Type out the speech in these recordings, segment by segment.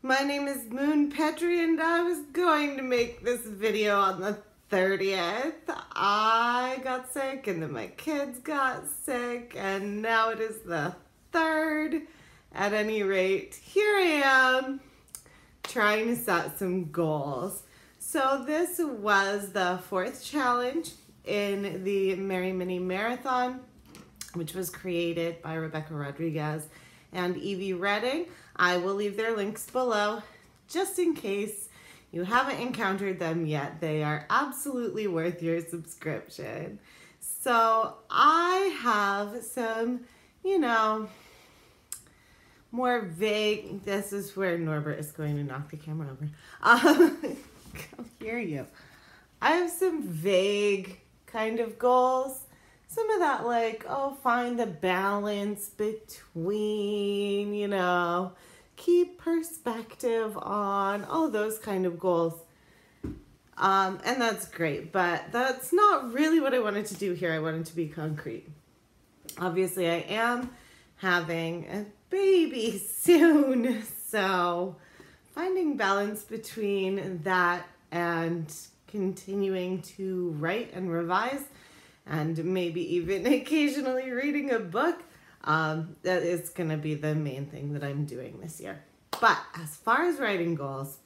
My name is Moon Petrie and I was going to make this video on the 30th. I got sick and then my kids got sick and now it is the 3rd. At any rate, here I am trying to set some goals. So this was the 4th challenge in the Merry Mini Marathon, which was created by Rebeccah Rodriguez and Evie Redding. I will leave their links below just in case you haven't encountered them yet. They are absolutely worth your subscription. So I have some, more vague, this is where Norbert is going to knock the camera over. I'll hear you. I have some vague kind of goals. Some of that like, find the balance between, keep perspective on, all those kind of goals. And that's great, but that's not really what I wanted to do here. I wanted to be concrete. Obviously, I am having a baby soon, so finding balance between that and continuing to write and revise and maybe even occasionally reading a book, that is going to be the main thing that I'm doing this year. But as far as writing goals,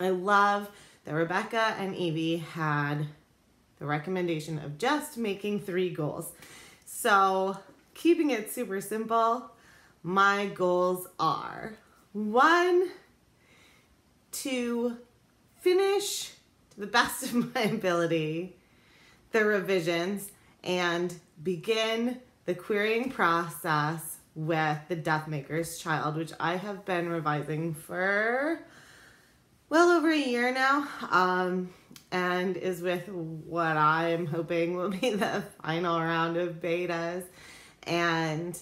I love that Rebeccah and Evie had the recommendation of just making 3 goals. So keeping it super simple, my goals are 1, to finish to the best of my ability the revisions and begin the querying process with the Deathmaker's Child, which I have been revising for well over a year now, and is with what I am hoping will be the final round of betas. And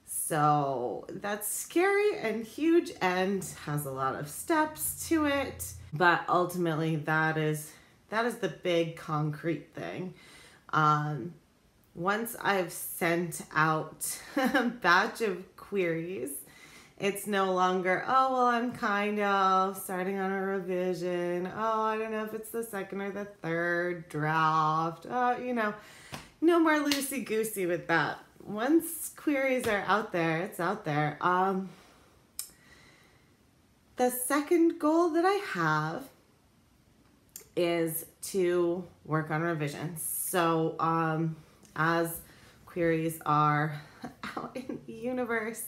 so that's scary and huge and has a lot of steps to it, but ultimately that is the big concrete thing. Once I've sent out a batch of queries, it's no longer, I'm kind of starting on a revision. I don't know if it's the 2nd or the 3rd draft. No more loosey-goosey with that. Once queries are out there, it's out there. The second goal that I have is to work on revisions. So as queries are out in the universe,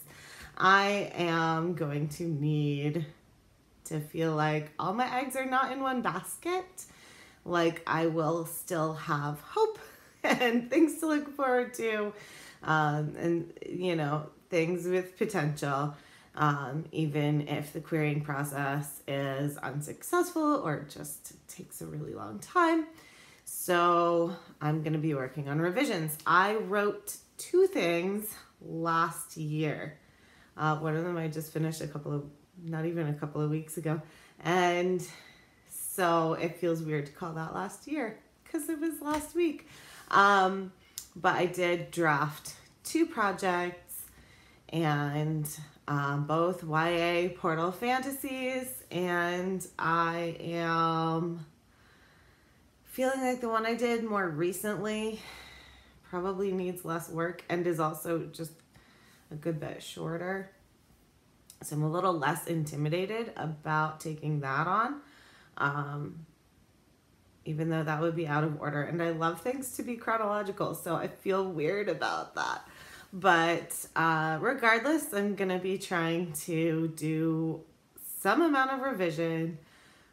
I am going to need to feel like all my eggs are not in one basket. Like I will still have hope and things to look forward to, and things with potential, even if the querying process is unsuccessful or just takes a really long time. So I'm going to be working on revisions. I wrote 2 things last year. One of them I just finished not even a couple of weeks ago. And so it feels weird to call that last year because it was last week. But I did draft 2 projects, and both YA Portal Fantasies, and I am feeling like the one I did more recently probably needs less work and is also just a good bit shorter. So I'm a little less intimidated about taking that on, even though that would be out of order. And I love things to be chronological, so I feel weird about that. But regardless, I'm going to be trying to do some amount of revision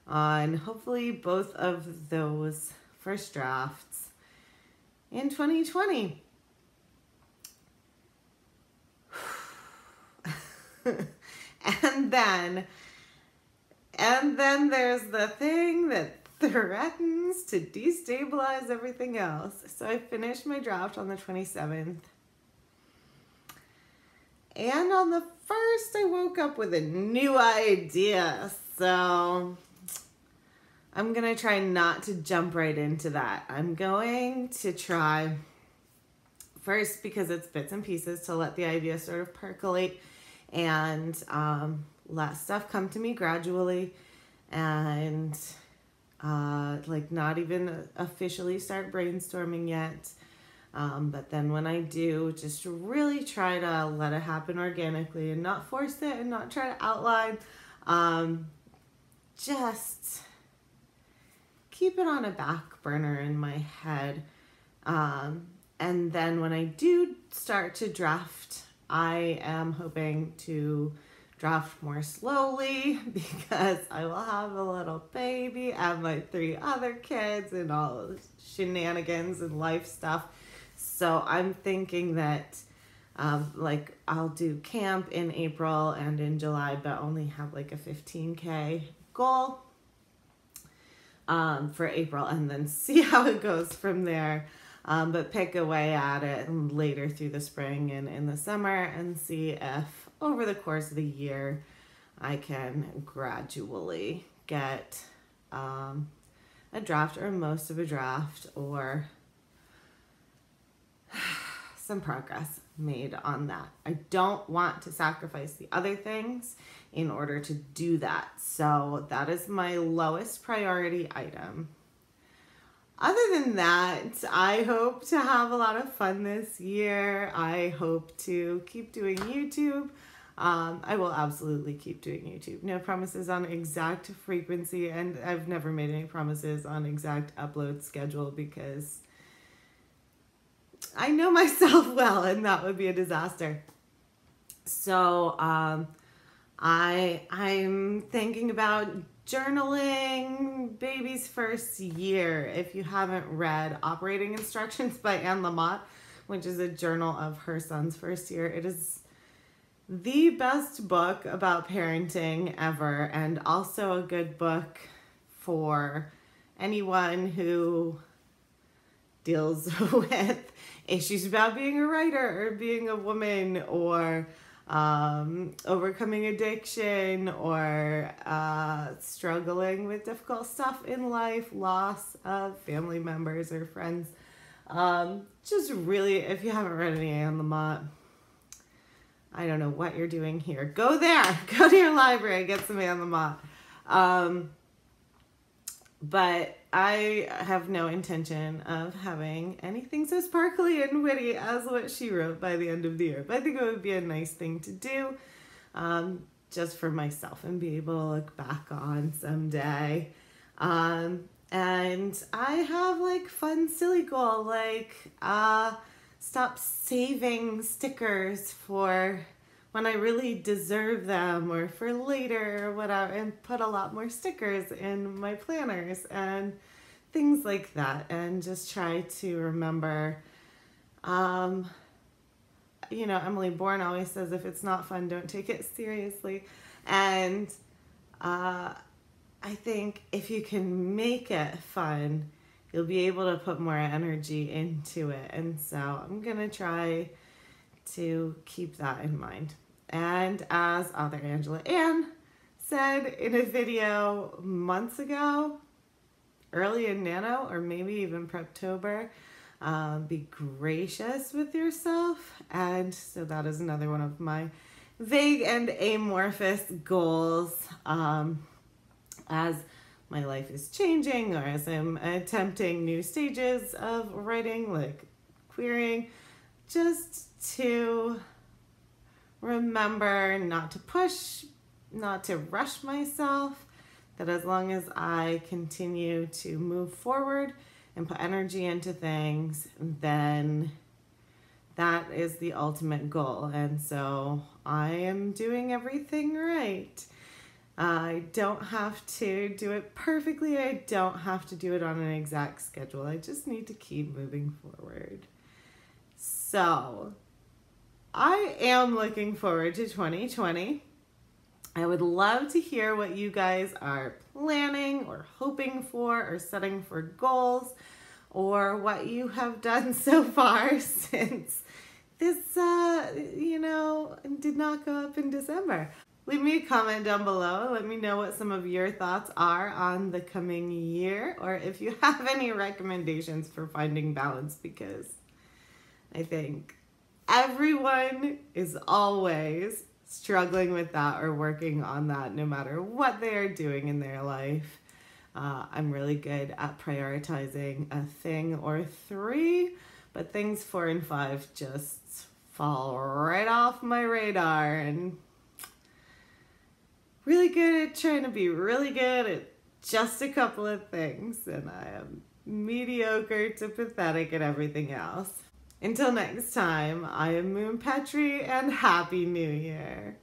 on hopefully both of those first drafts in 2020. And then there's the thing that threatens to destabilize everything else. So I finished my draft on the 27th. And on the 1st, I woke up with a new idea. So I'm going to try not to jump right into that. I'm going to try first, because it's bits and pieces, to let the idea sort of percolate and let stuff come to me gradually and like not even officially start brainstorming yet. But then when I do, just really try to let it happen organically and not force it and not try to outline. Just keep it on a back burner in my head. And then when I do start to draft, I am hoping to draft more slowly because I will have a little baby and my 3 other kids and all the shenanigans and life stuff. So I'm thinking that like I'll do camp in April and in July, but only have like a 15K goal for April and then see how it goes from there. But pick away at it later through the spring and in the summer and see if over the course of the year I can gradually get a draft or most of a draft or some progress made on that. I don't want to sacrifice the other things in order to do that. So that is my lowest priority item. Other than that, I hope to have a lot of fun this year. I hope to keep doing YouTube. I will absolutely keep doing YouTube. No promises on exact frequency, and I've never made any promises on exact upload schedule because I know myself well, and that would be a disaster. So I'm thinking about journaling baby's first year. If you haven't read Operating Instructions by Anne Lamott, which is a journal of her son's first year, it is the best book about parenting ever, and also a good book for anyone who deals with issues about being a writer or being a woman or overcoming addiction or struggling with difficult stuff in life, loss of family members or friends. Just really, if you haven't read any Anne Lamott, I don't know what you're doing here. Go there. Go to your library. Get some Anne Lamott. But I have no intention of having anything so sparkly and witty as what she wrote by the end of the year. But I think it would be a nice thing to do just for myself and be able to look back on someday. And I have like fun, silly goal, like stop saving stickers for when I really deserve them or for later or whatever, and put a lot more stickers in my planners and things like that, and just try to remember, you know, Emily Bourne always says, if it's not fun, don't take it seriously. And I think if you can make it fun, you'll be able to put more energy into it. And so I'm gonna try to keep that in mind. And as author Angela Ann said in a video months ago, early in Nano, or maybe even Preptober, be gracious with yourself. And so that is another one of my vague and amorphous goals as my life is changing, or as I'm attempting new stages of writing, like querying, just to remember not to push, not to rush myself, that as long as I continue to move forward and put energy into things, then that is the ultimate goal. And so I am doing everything right. I don't have to do it perfectly. I don't have to do it on an exact schedule. I just need to keep moving forward. So I am looking forward to 2020. I would love to hear what you guys are planning or hoping for or setting for goals, or what you have done so far since this, you know, did not go up in December. Leave me a comment down below. Let me know what some of your thoughts are on the coming year, or if you have any recommendations for finding balance, because I think everyone is always struggling with that or working on that no matter what they are doing in their life. I'm really good at prioritizing a thing or three, but things 4 and 5 just fall right off my radar, and really good at trying to be really good at just a couple of things, and I am mediocre to pathetic at everything else. Until next time, I am Moon Petrie, and Happy New Year!